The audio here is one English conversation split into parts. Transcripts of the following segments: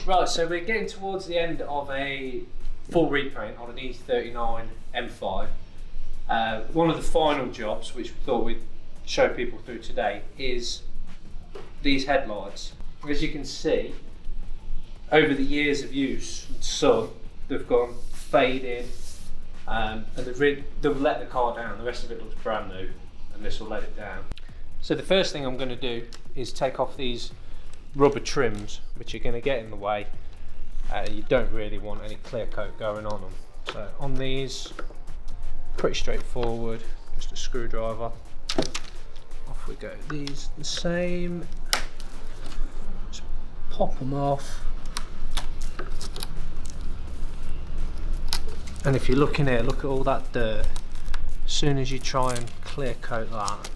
Right, so we're getting towards the end of a full repaint on an E39 M5. One of the final jobs, which we thought we'd show people through today, is these headlights. As you can see, over the years of use and sun, they've gone fading, and they've let the car down. The rest of it looks brand new, and this will let it down. So the first thing I'm going to do is take off these rubber trims, which are going to get in the way. You don't really want any clear coat going on them. So on these, pretty straightforward, just a screwdriver. Off we go. These the same. Just pop them off. And if you're looking here, look at all that dirt. As soon as you try and clear coat that,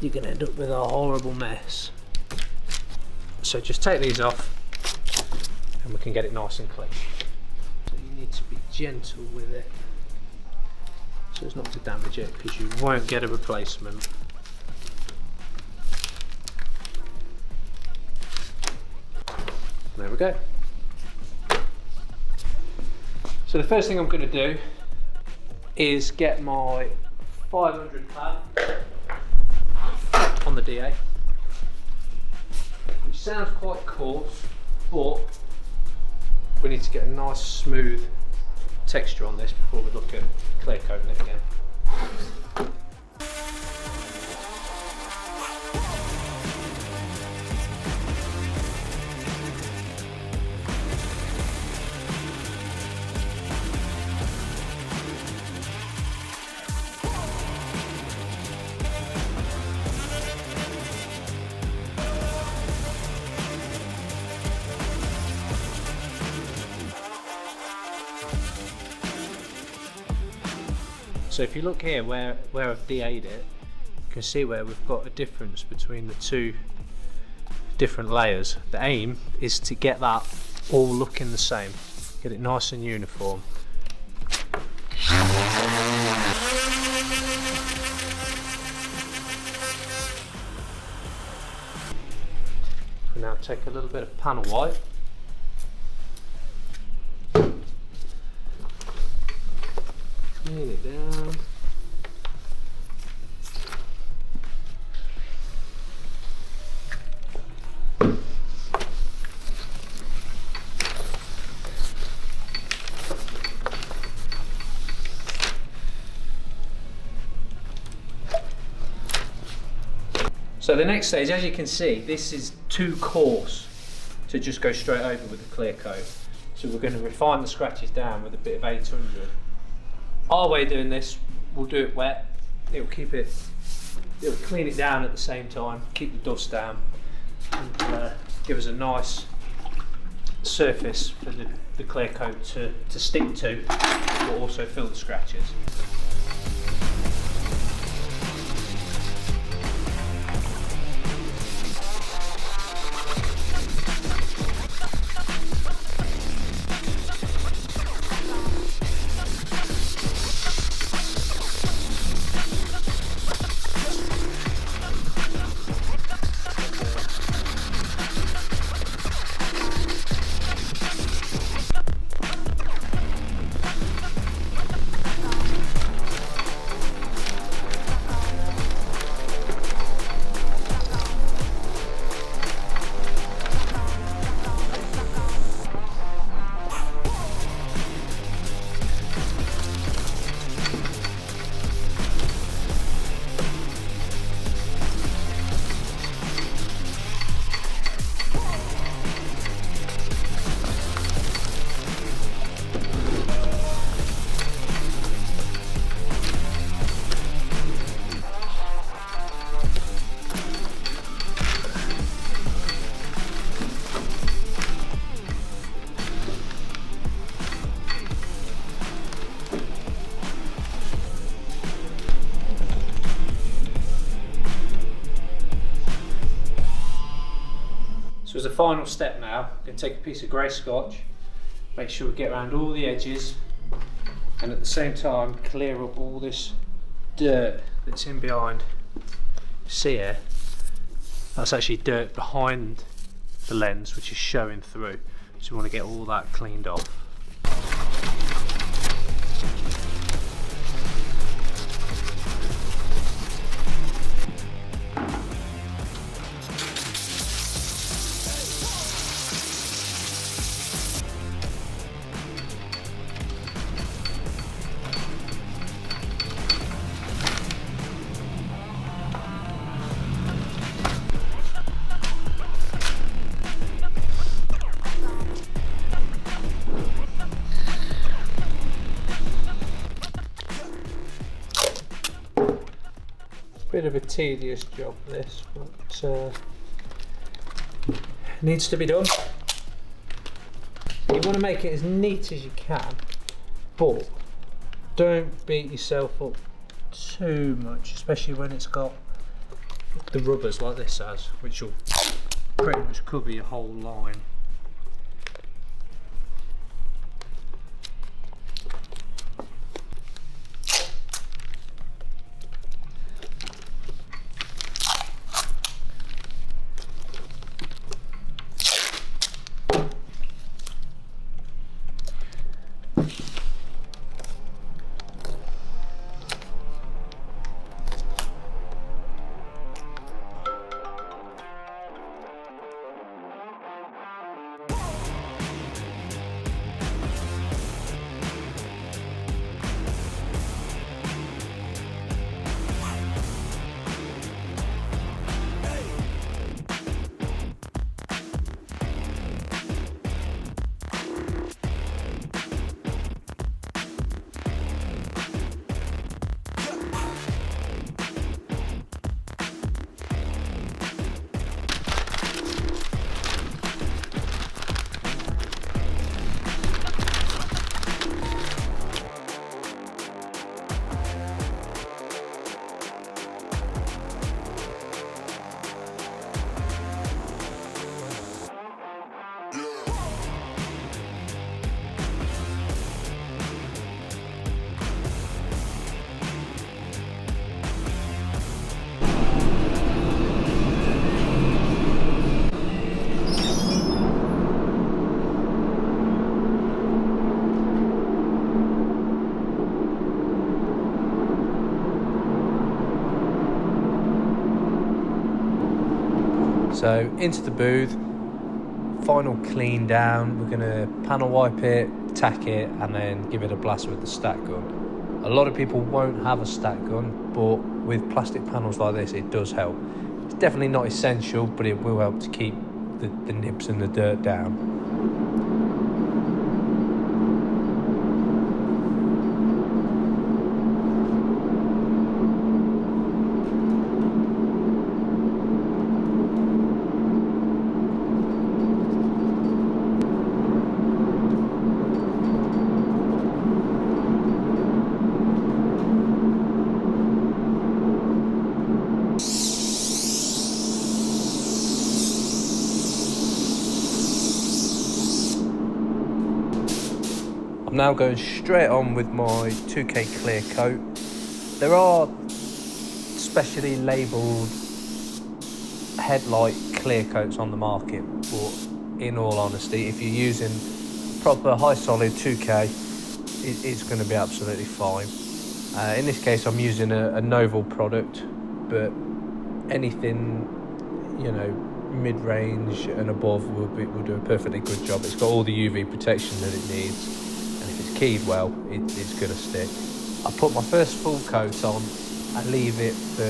you're going to end up with a horrible mess. So just take these off and we can get it nice and clean. So you need to be gentle with it so as not to damage it, because you won't get a replacement. There we go. So the first thing I'm going to do is get my 500 pad on the DA, which sounds quite coarse, but we need to get a nice smooth texture on this before we look at clear coating it again. So if you look here where I've DA'd it, you can see where we've got a difference between the two different layers. The aim is to get that all looking the same, get it nice and uniform. We now take a little bit of panel white. Clean it down. So the next stage, as you can see, this is too coarse to just go straight over with the clear coat. So we're going to refine the scratches down with a bit of 800. Our way of doing this, we'll do it wet. It'll clean it down at the same time, keep the dust down, and give us a nice surface for the clear coat to stick to, but also fill the scratches. So as a final step now, I'm going to take a piece of grey scotch, make sure we get around all the edges, and at the same time clear up all this dirt that's in behind. See here, that's actually dirt behind the lens, which is showing through. So we want to get all that cleaned off. Bit of a tedious job this, but needs to be done. You want to make it as neat as you can, but don't beat yourself up too much, especially when it's got the rubbers like this has, which will pretty much cover your whole line. So into the booth, final clean down. We're going to panel wipe it, tack it, and then give it a blast with the stack gun. A lot of people won't have a stack gun, but with plastic panels like this, it does help. It's definitely not essential, but it will help to keep the nibs and the dirt down. I'm now going straight on with my 2K clear coat. There are specially labelled headlight clear coats on the market, but in all honesty, if you're using proper high solid 2K, it's going to be absolutely fine. In this case, I'm using a Novel product, but anything, you know, mid-range and above will do a perfectly good job. It's got all the UV protection that it needs. Keyed well, it's going to stick. I put my first full coat on, I leave it for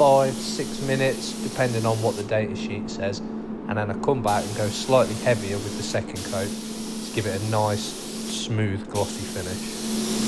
5-6 minutes depending on what the data sheet says, and then I come back and go slightly heavier with the second coat to give it a nice smooth glossy finish.